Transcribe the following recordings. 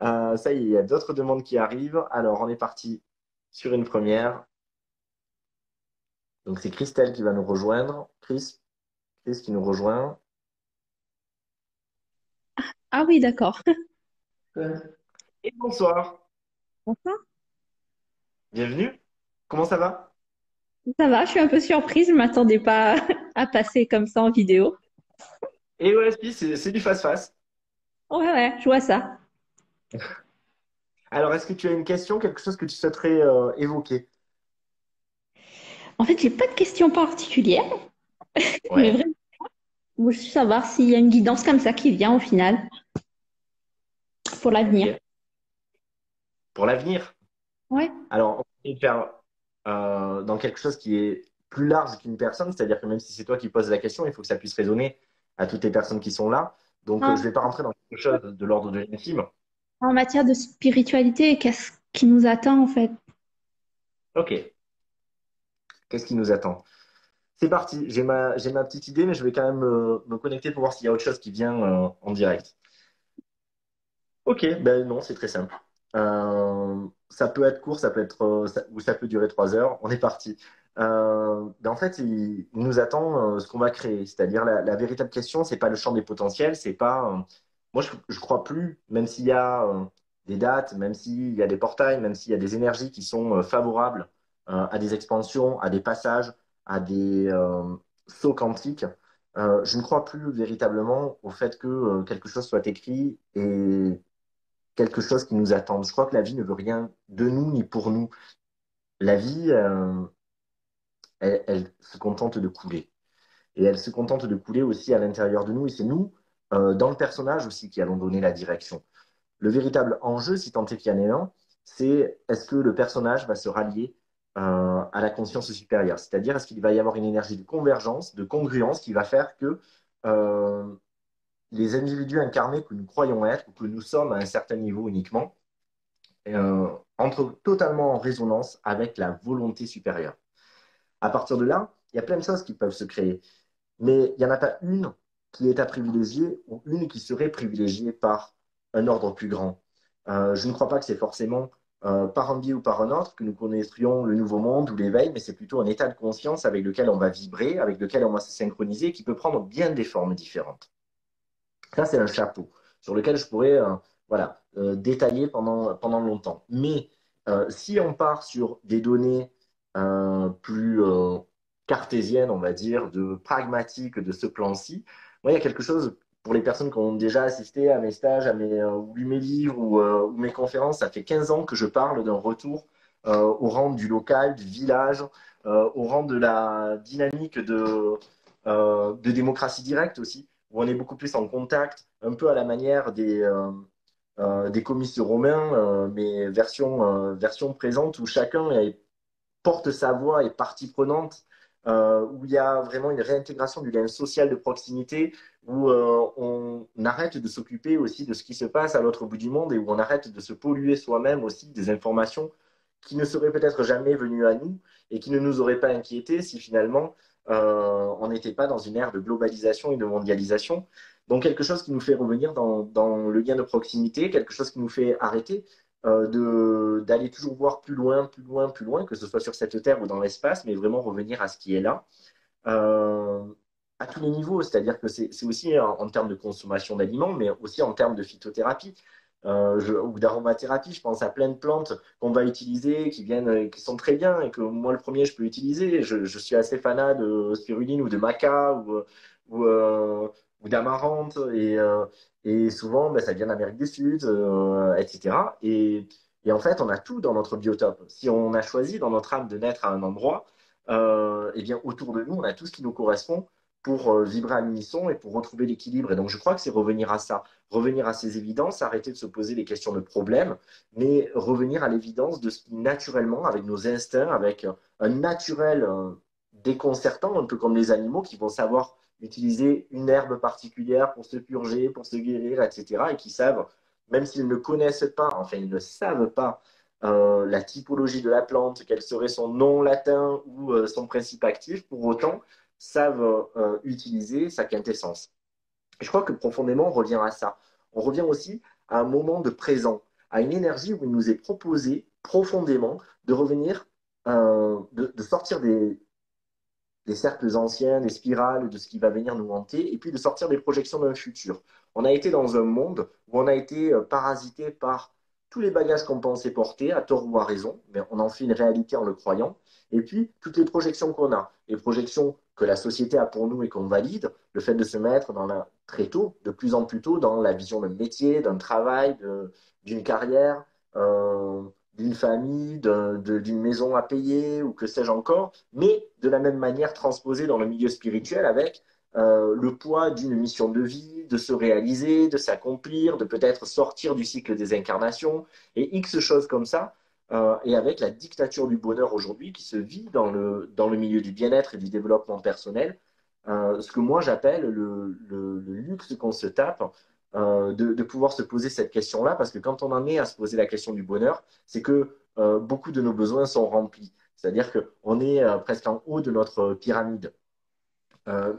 Ça y est, il y a d'autres demandes qui arrivent. Alors, on est parti sur une première. Donc, c'est Christelle qui va nous rejoindre. Chris qui nous rejoint. Ah oui, d'accord. Et bonsoir. Bonsoir. Bienvenue. Comment ça va? Ça va, je suis un peu surprise, je m'attendais pas à passer comme ça en vidéo. Et ouais, si, c'est du face-face. Ouais, ouais, je vois ça. Alors, est-ce que tu as une question, quelque chose que tu souhaiterais évoquer? En fait, j'ai pas de questions particulières, mais Ouais. vraiment, je veux juste savoir s'il y a une guidance comme ça qui vient au final pour l'avenir. Ok. Pour l'avenir. Ouais. Alors, on va essayer de faire dans quelque chose qui est plus large qu'une personne, c'est-à-dire que même si c'est toi qui poses la question, il faut que ça puisse résonner à toutes les personnes qui sont là. Donc, je ne En, vais pas rentrer dans quelque chose de l'ordre de l'intime. en matière de spiritualité, qu'est-ce qui nous attend en fait? Ok, qu'est-ce qui nous attend? C'est parti, j'ai ma petite idée, mais je vais quand même me connecter pour voir s'il y a autre chose qui vient en direct. Ok, ben non, c'est très simple. Ça peut être court, ça peut être, ou ça peut durer 3 heures. On est parti. Ben en fait, il nous attend ce qu'on va créer. C'est-à-dire la véritable question, c'est pas le champ des potentiels, c'est pas. Moi, je crois plus, même s'il y a des dates, même s'il y a des portails, même s'il y a des énergies qui sont favorables à des expansions, à des passages, à des sauts quantiques. Je ne crois plus véritablement au fait que quelque chose soit écrit et quelque chose qui nous attend. Je crois que la vie ne veut rien de nous ni pour nous. La vie, elle se contente de couler. Et elle se contente de couler aussi à l'intérieur de nous. Et c'est nous, dans le personnage aussi, qui allons donner la direction. Le véritable enjeu, si tant est qu'il y en ait un, c'est est-ce que le personnage va se rallier à la conscience supérieure? C'est-à-dire, est-ce qu'il va y avoir une énergie de convergence, de congruence qui va faire que euh, les individus incarnés que nous croyons être, ou que nous sommes à un certain niveau uniquement, entre totalement en résonance avec la volonté supérieure. À partir de là, il y a plein de choses qui peuvent se créer, mais il n'y en a pas une qui est à privilégier ou une qui serait privilégiée par un ordre plus grand. Je ne crois pas que c'est forcément par un biais ou par un autre que nous connaîtrions le nouveau monde ou l'éveil, mais c'est plutôt un état de conscience avec lequel on va vibrer, avec lequel on va se synchroniser, qui peut prendre bien des formes différentes. Ça, c'est un chapeau sur lequel je pourrais voilà, détailler pendant longtemps. Mais si on part sur des données plus cartésiennes, on va dire, de pragmatiques de ce plan-ci, moi, il y a quelque chose pour les personnes qui ont déjà assisté à mes stages, ou lu mes livres ou mes conférences. Ça fait 15 ans que je parle d'un retour au rang du local, du village, au rang de la dynamique de démocratie directe aussi où on est beaucoup plus en contact, un peu à la manière des comices romains, mais version présente, où chacun porte sa voix et partie prenante, où il y a vraiment une réintégration du lien social de proximité, où on arrête de s'occuper aussi de ce qui se passe à l'autre bout du monde et où on arrête de se polluer soi-même aussi des informations qui ne seraient peut-être jamais venues à nous et qui ne nous auraient pas inquiétés si finalement on n'était pas dans une ère de globalisation et de mondialisation. Donc quelque chose qui nous fait revenir dans le lien de proximité, quelque chose qui nous fait arrêter d'aller toujours voir plus loin, plus loin, plus loin, que ce soit sur cette terre ou dans l'espace, mais vraiment revenir à ce qui est là, euh, à tous les niveaux. C'est-à-dire que c'est aussi en termes de consommation d'aliments, mais aussi en termes de phytothérapie. Ou d'aromathérapie, je pense à plein de plantes qu'on va utiliser, qui viennent, qui sont très bien et que moi le premier je peux utiliser. Je suis assez fanat de spiruline ou de maca ou, euh, ou d'amarante et souvent ben, ça vient d'Amérique du Sud, etc. Et en fait, on a tout dans notre biotope. Si on a choisi dans notre âme de naître à un endroit, eh bien autour de nous, on a tout ce qui nous correspond pour vibrer à l'unisson et pour retrouver l'équilibre. Et donc, je crois que c'est revenir à ça, revenir à ces évidences, arrêter de se poser des questions de problème, mais revenir à l'évidence de ce qui, naturellement, avec nos instincts, avec un naturel déconcertant, un peu comme les animaux qui vont savoir utiliser une herbe particulière pour se purger, pour se guérir, etc., et qui savent, même s'ils ne connaissent pas, enfin, ils ne savent pas la typologie de la plante, quel serait son nom latin ou son principe actif, pour autant savent utiliser sa quintessence. Je crois que profondément, on revient à ça. On revient aussi à un moment de présent. à une énergie où il nous est proposé profondément de revenir, de sortir des cercles anciens, des spirales, de ce qui va venir nous hanter, et puis de sortir des projections d'un futur. On a été dans un monde où on a été parasité par tous les bagages qu'on pensait porter, à tort ou à raison, mais on en fait une réalité en le croyant, et puis toutes les projections qu'on a, les projections que la société a pour nous et qu'on valide, le fait de se mettre très tôt, de plus en plus tôt, dans la vision d'un métier, d'un travail, d'une carrière, euh, d'une famille, d'une maison à payer ou que sais-je encore, mais de la même manière transposée dans le milieu spirituel avec le poids d'une mission de vie, de se réaliser, de s'accomplir, de peut-être sortir du cycle des incarnations et X choses comme ça. Et avec la dictature du bonheur aujourd'hui qui se vit dans le milieu du bien-être et du développement personnel, ce que moi j'appelle le luxe qu'on se tape, de pouvoir se poser cette question-là, parce que quand on en est à se poser la question du bonheur, c'est que beaucoup de nos besoins sont remplis. C'est-à-dire qu'on est presque en haut de notre pyramide.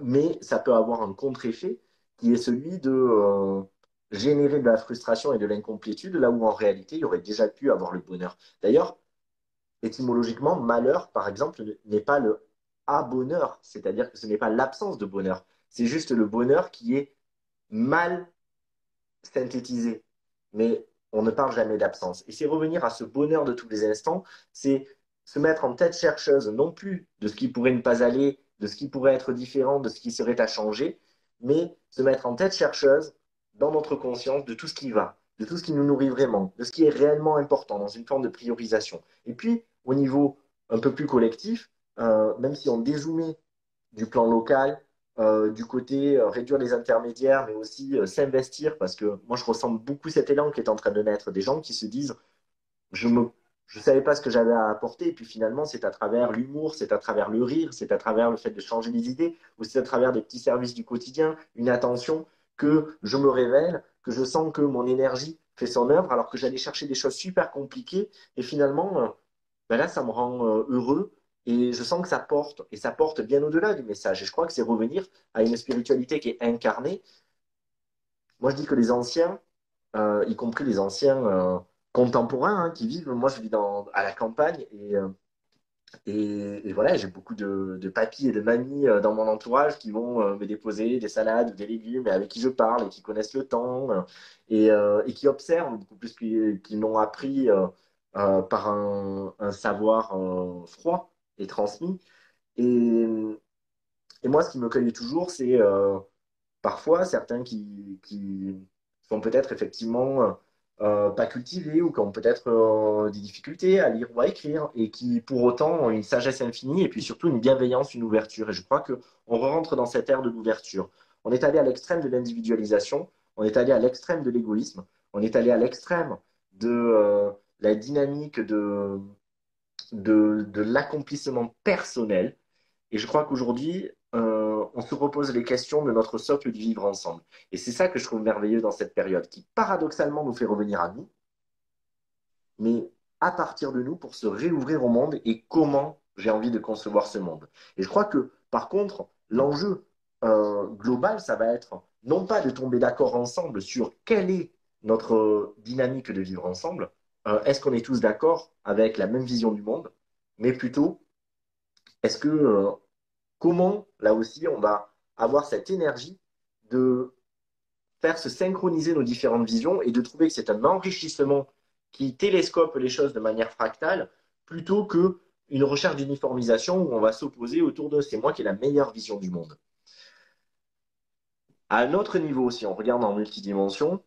Mais ça peut avoir un contre-effet qui est celui de générer de la frustration et de l'incomplétude, là où en réalité, il y aurait déjà pu avoir le bonheur. D'ailleurs, étymologiquement, malheur, par exemple, n'est pas le bonheur, c'est-à-dire que ce n'est pas l'absence de bonheur. C'est juste le bonheur qui est mal synthétisé. Mais on ne parle jamais d'absence. Et c'est revenir à ce bonheur de tous les instants, c'est se mettre en tête chercheuse, non plus de ce qui pourrait ne pas aller, de ce qui pourrait être différent, de ce qui serait à changer, mais se mettre en tête chercheuse dans notre conscience de tout ce qui va, de tout ce qui nous nourrit vraiment, de ce qui est réellement important dans une forme de priorisation. Et puis, au niveau un peu plus collectif, même si on dézoomait du plan local, du côté réduire les intermédiaires, mais aussi s'investir, parce que moi je ressens beaucoup cet élan qui est en train de naître, des gens qui se disent, je me, je savais pas ce que j'avais à apporter, et puis finalement c'est à travers l'humour, c'est à travers le rire, c'est à travers le fait de changer les idées, ou c'est à travers des petits services du quotidien, une attention, que je me révèle, que je sens que mon énergie fait son œuvre, alors que j'allais chercher des choses super compliquées, et finalement, ben là ça me rend heureux, et je sens que ça porte, et ça porte bien au-delà du message. Et je crois que c'est revenir à une spiritualité qui est incarnée. Moi, je dis que les anciens, y compris les anciens contemporains qui vivent, moi, je vis à la campagne, et voilà, j'ai beaucoup de papis et de mamies dans mon entourage qui vont me déposer des salades ou des légumes, et avec qui je parle, et qui connaissent le temps, et qui observent beaucoup plus qu'ils n'ont appris par un savoir froid et transmis. Et, et moi, ce qui me cueille toujours, c'est parfois certains qui sont peut-être effectivement pas cultivés ou qui ont peut-être des difficultés à lire ou à écrire et qui pour autant ont une sagesse infinie et puis surtout une bienveillance, une ouverture. Et je crois qu'on rentre dans cette ère de l'ouverture. On est allé à l'extrême de l'individualisation, on est allé à l'extrême de l'égoïsme, on est allé à l'extrême de la dynamique de l'accomplissement personnel. Et je crois qu'aujourd'hui, on se repose les questions de notre socle du vivre ensemble. Et c'est ça que je trouve merveilleux dans cette période, qui paradoxalement nous fait revenir à nous, mais à partir de nous pour se réouvrir au monde et comment j'ai envie de concevoir ce monde. Et je crois que, par contre, l'enjeu global, ça va être non pas de tomber d'accord ensemble sur quelle est notre dynamique de vivre ensemble, est-ce qu'on est tous d'accord avec la même vision du monde, mais plutôt, est-ce que comment, là aussi, on va avoir cette énergie de faire se synchroniser nos différentes visions et de trouver que c'est un enrichissement qui télescope les choses de manière fractale plutôt que une recherche d'uniformisation où on va s'opposer autour de c'est moi qui ai la meilleure vision du monde. À un autre niveau, si on regarde en multidimension,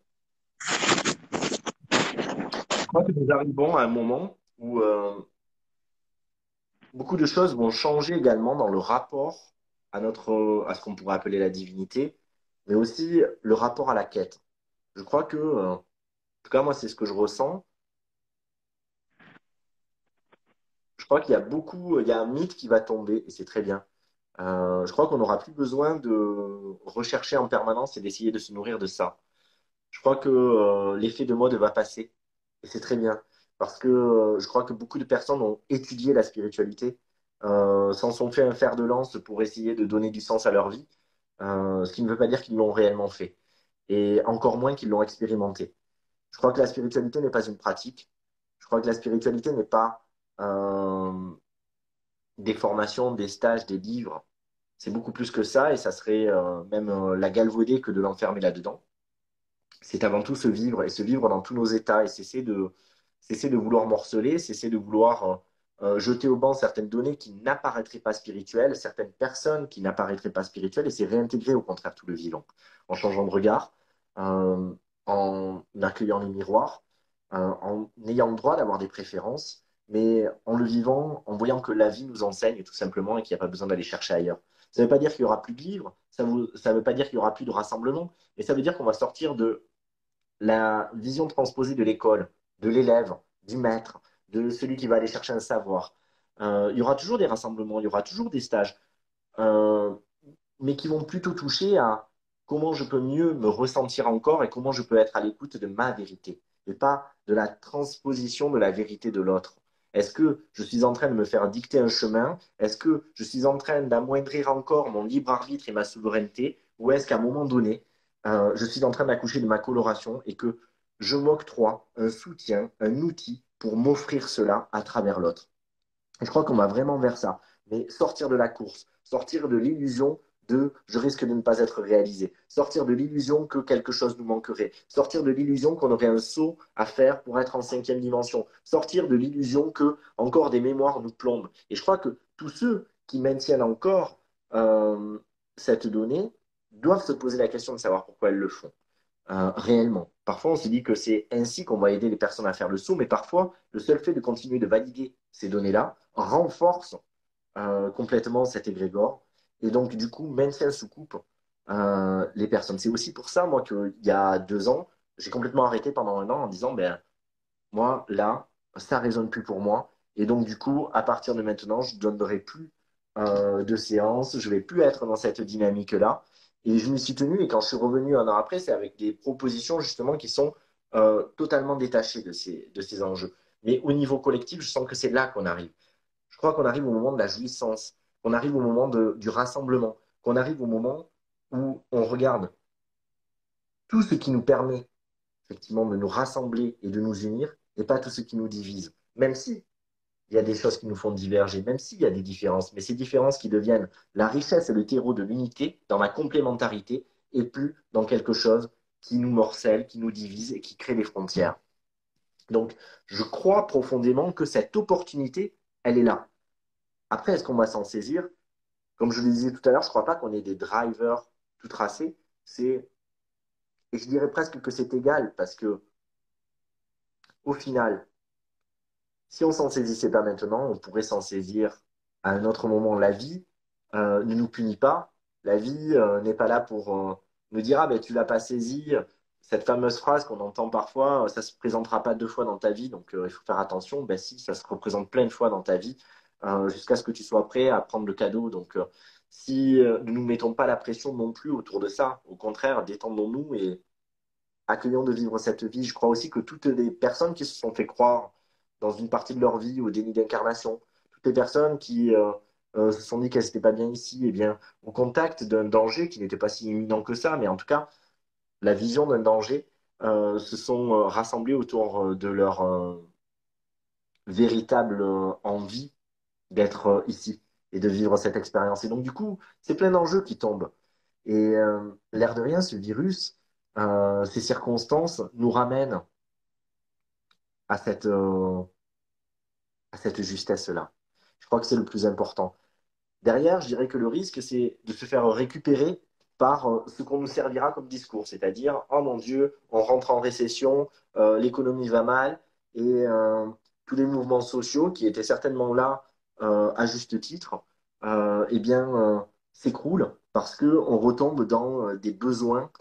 je crois que nous arrivons à un moment où beaucoup de choses vont changer également dans le rapport à ce qu'on pourrait appeler la divinité, mais aussi le rapport à la quête. Je crois que, en tout cas, moi, c'est ce que je ressens. Je crois il y a un mythe qui va tomber, et c'est très bien. Je crois qu'on n'aura plus besoin de rechercher en permanence et d'essayer de se nourrir de ça. Je crois que l'effet de mode va passer, et c'est très bien. Parce que je crois que beaucoup de personnes ont étudié la spiritualité, s'en sont fait un fer de lance pour essayer de donner du sens à leur vie, ce qui ne veut pas dire qu'ils l'ont réellement fait, et encore moins qu'ils l'ont expérimenté. Je crois que la spiritualité n'est pas une pratique. Je crois que la spiritualité n'est pas euh, des formations, des stages, des livres. C'est beaucoup plus que ça et ça serait même la galvauder que de l'enfermer là-dedans. C'est avant tout se vivre et se vivre dans tous nos états et cesser de vouloir morceler, cesser de vouloir jeter au banc certaines données qui n'apparaîtraient pas spirituelles, certaines personnes qui n'apparaîtraient pas spirituelles et c'est réintégrer au contraire tout le vivant en changeant de regard, euh, en accueillant les miroirs, en ayant le droit d'avoir des préférences, mais en le vivant, en voyant que la vie nous enseigne tout simplement et qu'il n'y a pas besoin d'aller chercher ailleurs. Ça ne veut pas dire qu'il n'y aura plus de livres, ça ne veut pas dire qu'il n'y aura plus de rassemblements, mais ça veut dire qu'on va sortir de la vision transposée de l'école, de l'élève, du maître, de celui qui va aller chercher un savoir. Il y aura toujours des rassemblements, il y aura toujours des stages, euh, mais qui vont plutôt toucher à comment je peux mieux me ressentir encore et comment je peux être à l'écoute de ma vérité, et pas de la transposition de la vérité de l'autre. Est-ce que je suis en train de me faire dicter un chemin? Est-ce que je suis en train d'amoindrir encore mon libre arbitre et ma souveraineté? Ou est-ce qu'à un moment donné, je suis en train d'accoucher de ma coloration et que je m'octroie un soutien, un outil pour m'offrir cela à travers l'autre? Et je crois qu'on va vraiment vers ça. Mais sortir de la course, sortir de l'illusion de je risque de ne pas être réalisé, sortir de l'illusion que quelque chose nous manquerait, sortir de l'illusion qu'on aurait un saut à faire pour être en cinquième dimension, sortir de l'illusion que encore des mémoires nous plombent. Et je crois que tous ceux qui maintiennent encore euh, cette donnée doivent se poser la question de savoir pourquoi elles le font réellement. Parfois, on se dit que c'est ainsi qu'on va aider les personnes à faire le saut, mais parfois, le seul fait de continuer de valider ces données-là renforce complètement cet égrégore et donc, du coup, maintient sous coupe les personnes. C'est aussi pour ça, moi, qu'il y a 2 ans, j'ai complètement arrêté pendant un an en disant, ben, moi, là, ça résonne plus pour moi. Et donc, du coup, à partir de maintenant, je ne donnerai plus de séances, je vais plus être dans cette dynamique-là. Et je me suis tenu, et quand je suis revenu un an après, c'est avec des propositions justement qui sont totalement détachées de ces enjeux. Mais au niveau collectif, je sens que c'est là qu'on arrive. Je crois qu'on arrive au moment de la jouissance, qu'on arrive au moment du rassemblement, qu'on arrive au moment où on regarde tout ce qui nous permet effectivement de nous rassembler et de nous unir, et pas tout ce qui nous divise. Même si il y a des choses qui nous font diverger, même s'il y a des différences, mais ces différences qui deviennent la richesse et le terreau de l'unité, dans la complémentarité, et plus dans quelque chose qui nous morcelle, qui nous divise et qui crée des frontières. Donc, je crois profondément que cette opportunité, elle est là. Après, est-ce qu'on va s'en saisir? Comme je le disais tout à l'heure, je ne crois pas qu'on ait des drivers tout tracés. Et je dirais presque que c'est égal, parce que au final, si on s'en saisissait pas maintenant, on pourrait s'en saisir à un autre moment. La vie ne nous punit pas. La vie n'est pas là pour nous dire ah ben tu l'as pas saisi. Cette fameuse phrase qu'on entend parfois, ça se présentera pas 2 fois dans ta vie, donc il faut faire attention. Ben si, ça se représente plein de fois dans ta vie, jusqu'à ce que tu sois prêt à prendre le cadeau. Donc si ne nous mettons pas la pression non plus autour de ça, au contraire, détendons-nous et accueillons de vivre cette vie. Je crois aussi que toutes les personnes qui se sont fait croire dans une partie de leur vie au déni d'incarnation, toutes les personnes qui se sont dit qu'elles n'étaient pas bien ici, eh bien, au contact d'un danger qui n'était pas si imminent que ça, mais en tout cas, la vision d'un danger, se sont rassemblées autour de leur véritable envie d'être ici et de vivre cette expérience. Et donc, du coup, c'est plein d'enjeux qui tombent. Et l'air de rien, ce virus, ces circonstances nous ramènent à cette justesse-là. Je crois que c'est le plus important. Derrière, je dirais que le risque, c'est de se faire récupérer par ce qu'on nous servira comme discours, c'est-à-dire, oh mon Dieu, on rentre en récession, l'économie va mal, et tous les mouvements sociaux qui étaient certainement là à juste titre, eh bien, s'écroulent parce qu'on retombe dans des besoins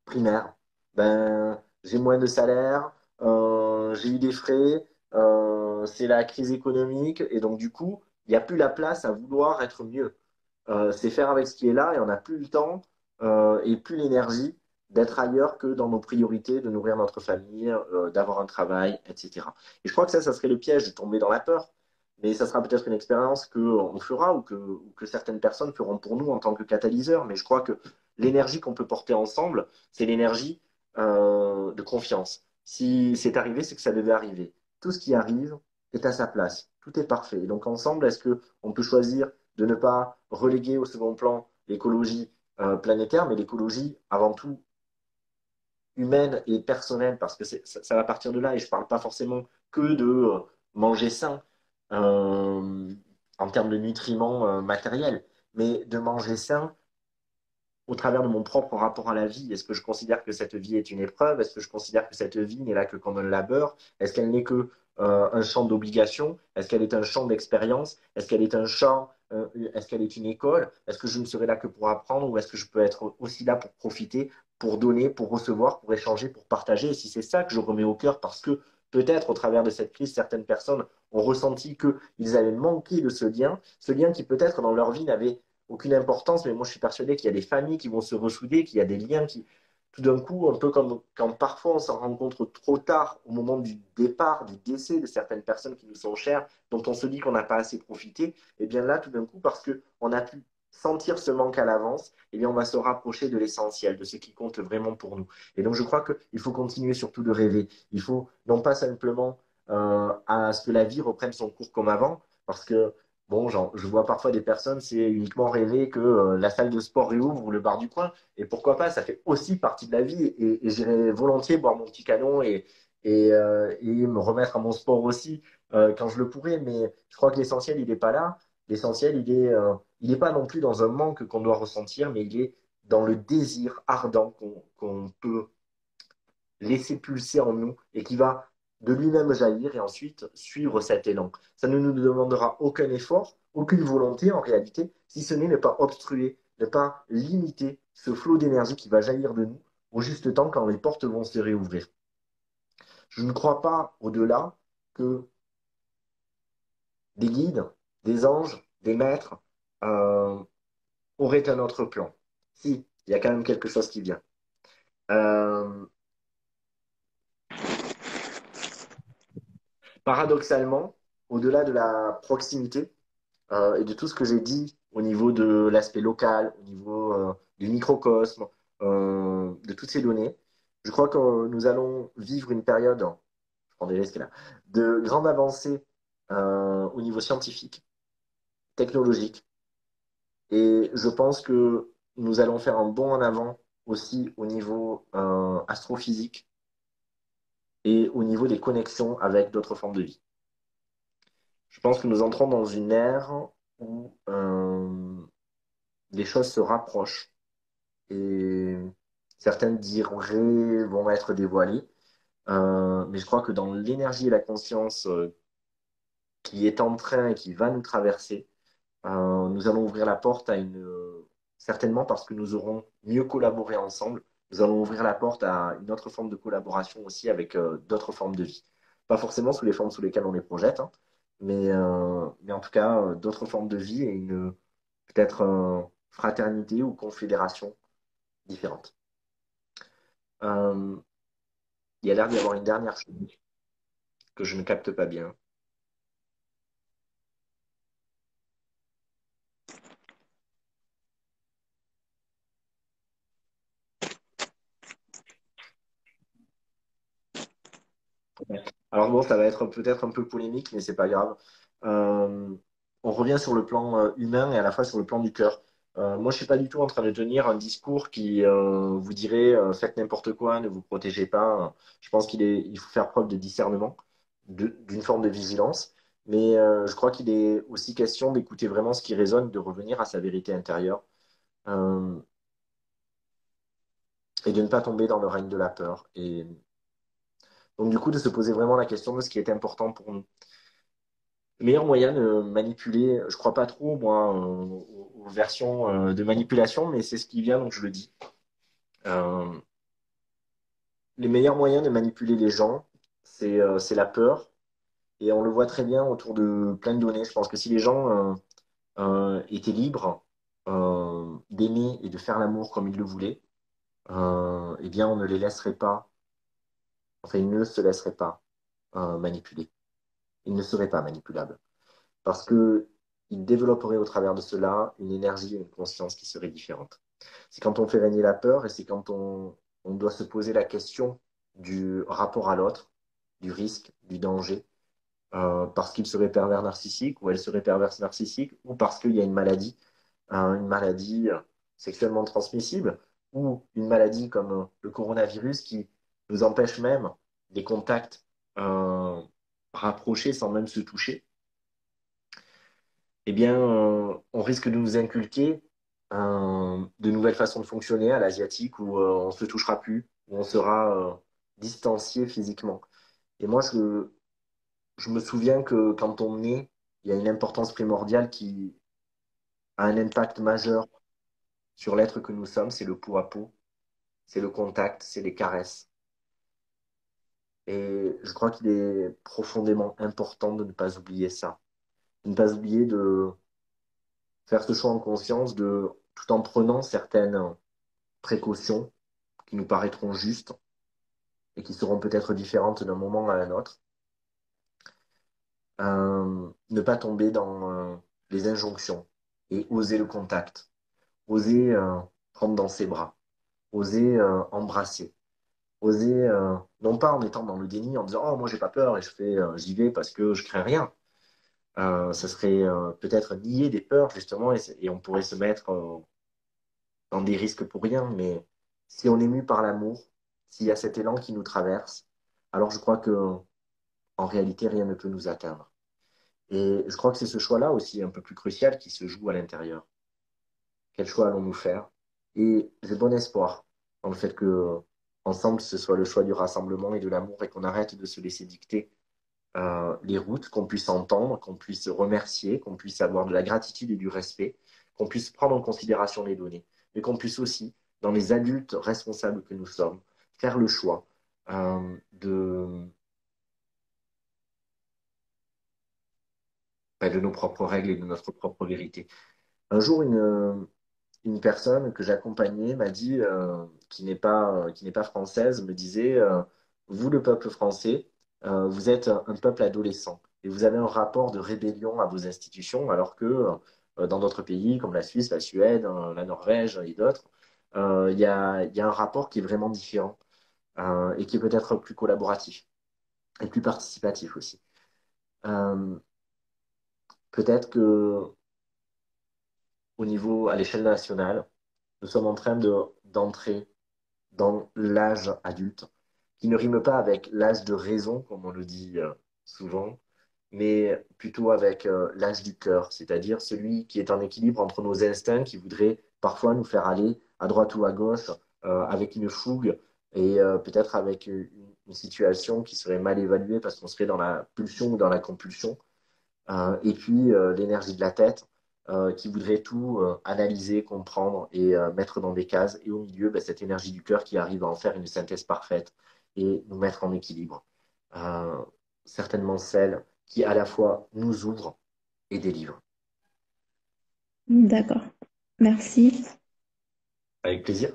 primaires. Ben, j'ai moins de salaire, j'ai eu des frais, c'est la crise économique, et donc du coup, il n'y a plus la place à vouloir être mieux. C'est faire avec ce qui est là et on n'a plus le temps et plus l'énergie d'être ailleurs que dans nos priorités, de nourrir notre famille, d'avoir un travail, etc. Et je crois que ça serait le piège de tomber dans la peur. Mais ça sera peut-être une expérience qu'on fera ou que certaines personnes feront pour nous en tant que catalyseur. Mais je crois que l'énergie qu'on peut porter ensemble, c'est l'énergie de confiance. Si c'est arrivé, c'est que ça devait arriver. Tout ce qui arrive est à sa place. Tout est parfait. Et donc ensemble, est-ce que on peut choisir de ne pas reléguer au second plan l'écologie planétaire, mais l'écologie avant tout humaine et personnelle, parce que ça va partir de là, et je ne parle pas forcément que de manger sain euh, en termes de nutriments matériels, mais de manger sain au travers de mon propre rapport à la vie. Est-ce que je considère que cette vie est une épreuve? Est-ce que je considère que cette vie n'est là que comme un labeur? Est-ce qu'elle n'est que un champ d'obligation? Est-ce qu'elle est un champ d'expérience? Est-ce qu'elle est un champ, est-ce qu'elle est une école? Est-ce que je ne serai là que pour apprendre ou est-ce que je peux être aussi là pour profiter, pour donner, pour recevoir, pour échanger, pour partager? Et si c'est ça que je remets au cœur parce que peut-être au travers de cette crise, certaines personnes ont ressenti qu'ils avaient manqué de ce lien qui peut-être dans leur vie n'avait aucune importance, mais moi je suis persuadé qu'il y a des familles qui vont se ressouder, qu'il y a des liens qui, tout d'un coup, un peu comme quand parfois on s'en rencontre trop tard au moment du départ, du décès de certaines personnes qui nous sont chères, dont on se dit qu'on n'a pas assez profité, et bien là, tout d'un coup, parce qu'on a pu sentir ce manque à l'avance, et bien on va se rapprocher de l'essentiel, de ce qui compte vraiment pour nous. Et donc je crois qu'il faut continuer surtout de rêver. Il faut non pas simplement à ce que la vie reprenne son cours comme avant, parce que bon, genre, je vois parfois des personnes, c'est uniquement rêver que la salle de sport réouvre ou le bar du coin. Et pourquoi pas, ça fait aussi partie de la vie. Et j'irai volontiers boire mon petit canon et me remettre à mon sport aussi quand je le pourrai. Mais je crois que l'essentiel, il n'est pas là. L'essentiel, il est pas non plus dans un manque qu'on doit ressentir, mais il est dans le désir ardent qu'on peut laisser pulser en nous et qui va de lui-même jaillir et ensuite suivre cet élan. Ça ne nous demandera aucun effort, aucune volonté en réalité, si ce n'est ne pas obstruer, ne pas limiter ce flot d'énergie qui va jaillir de nous au juste temps quand les portes vont se réouvrir. Je ne crois pas au-delà que des guides, des anges, des maîtres auraient un autre plan. Si, il y a quand même quelque chose qui vient. Euh, Paradoxalement, au-delà de la proximité, et de tout ce que j'ai dit au niveau de l'aspect local, au niveau du microcosme, de toutes ces données, je crois que nous allons vivre une période, je prends des risques là, de grande avancée au niveau scientifique, technologique, et je pense que nous allons faire un bond en avant aussi au niveau astrophysique et au niveau des connexions avec d'autres formes de vie. Je pense que nous entrons dans une ère où les choses se rapprochent et certaines durées vont être dévoilées. Mais je crois que dans l'énergie et la conscience qui est en train et qui va nous traverser, nous allons ouvrir la porte à certainement parce que nous aurons mieux collaboré ensemble, nous allons ouvrir la porte à une autre forme de collaboration aussi avec d'autres formes de vie. Pas forcément sous les formes sous lesquelles on les projette, hein, mais en tout cas d'autres formes de vie et peut-être fraternité ou confédération différente. Euh, il y a l'air d'y avoir une dernière chose que je ne capte pas bien. Alors bon, ça va être peut-être un peu polémique, mais c'est pas grave. Euh, on revient sur le plan humain et à la fois sur le plan du cœur. Moi, je suis pas du tout en train de tenir un discours qui vous dirait faites n'importe quoi, ne vous protégez pas. Je pense il faut faire preuve de discernement, d'une forme de vigilance. Mais je crois qu'il est aussi question d'écouter vraiment ce qui résonne, de revenir à sa vérité intérieure euh, et de ne pas tomber dans le règne de la peur. Et donc, du coup, de se poser vraiment la question de ce qui est important pour nous. Le meilleur moyen de manipuler, je crois pas trop, moi, aux versions de manipulation, mais c'est ce qui vient, donc je le dis. Euh, les meilleurs moyens de manipuler les gens, c'est la peur. Et on le voit très bien autour de plein de données. Je pense que si les gens étaient libres d'aimer et de faire l'amour comme ils le voulaient, eh bien, on ne les laisserait pas, enfin, ils ne se laisseraient pas manipuler. Ils ne seraient pas manipulables. Parce que il développerait au travers de cela une énergie et une conscience qui serait différente. C'est quand on fait régner la peur et c'est quand on on doit se poser la question du rapport à l'autre, du risque, du danger, parce qu'il serait pervers narcissique ou elle serait perverse narcissique, ou parce qu'il y a une maladie sexuellement transmissible, ou une maladie comme le coronavirus qui nous empêche même des contacts rapprochés sans même se toucher. Eh bien, on risque de nous inculquer de nouvelles façons de fonctionner à l'asiatique où on ne se touchera plus, où on sera distancié physiquement. Et moi, je me souviens que quand on est, il y a une importance primordiale qui a un impact majeur sur l'être que nous sommes, c'est le pot à pot, c'est le contact, c'est les caresses. Et je crois qu'il est profondément important de ne pas oublier ça, de ne pas oublier de faire ce choix en conscience, tout en prenant certaines précautions qui nous paraîtront justes et qui seront peut-être différentes d'un moment à un autre. Ne pas tomber dans les injonctions et oser le contact, oser prendre dans ses bras, oser embrasser, oser, non pas en étant dans le déni, en disant «Oh, moi j'ai pas peur et j'y vais parce que je crains rien». Ça serait peut-être nier des peurs justement et on pourrait se mettre dans des risques pour rien, mais si on est mu par l'amour, s'il y a cet élan qui nous traverse, alors je crois que en réalité rien ne peut nous atteindre. Et je crois que c'est ce choix-là aussi un peu plus crucial qui se joue à l'intérieur. Quel choix allons-nous faire? Et j'ai bon espoir dans le fait que ensemble ce soit le choix du rassemblement et de l'amour et qu'on arrête de se laisser dicter les routes, qu'on puisse entendre, qu'on puisse remercier, qu'on puisse avoir de la gratitude et du respect, qu'on puisse prendre en considération les données, mais qu'on puisse aussi, dans les adultes responsables que nous sommes, faire le choix de nos propres règles et de notre propre vérité. Un jour, une personne que j'accompagnais m'a dit, qui n'est pas française, me disait, vous, le peuple français, vous êtes un peuple adolescent et vous avez un rapport de rébellion à vos institutions, alors que dans d'autres pays comme la Suisse, la Suède, la Norvège et d'autres, il y a un rapport qui est vraiment différent et qui est peut-être plus collaboratif et plus participatif aussi. Euh, Peut-être que au niveau, à l'échelle nationale, nous sommes en train d'entrer dans l'âge adulte, qui ne rime pas avec l'âge de raison, comme on le dit souvent, mais plutôt avec l'âge du cœur, c'est-à-dire celui qui est en équilibre entre nos instincts qui voudraient parfois nous faire aller à droite ou à gauche avec une fougue et peut-être avec une situation qui serait mal évaluée parce qu'on serait dans la pulsion ou dans la compulsion. Et puis l'énergie de la tête qui voudrait tout analyser, comprendre et mettre dans des cases. Et au milieu, ben, cette énergie du cœur qui arrive à en faire une synthèse parfaite et nous mettre en équilibre. Euh, Certainement celle qui à la fois nous ouvre et délivre. D'accord. Merci. Avec plaisir.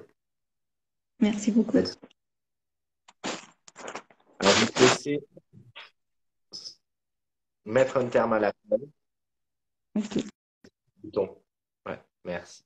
Merci beaucoup. Belle- Alors, je vais te laisser mettre un terme à la Ok. bouton. Ouais, merci.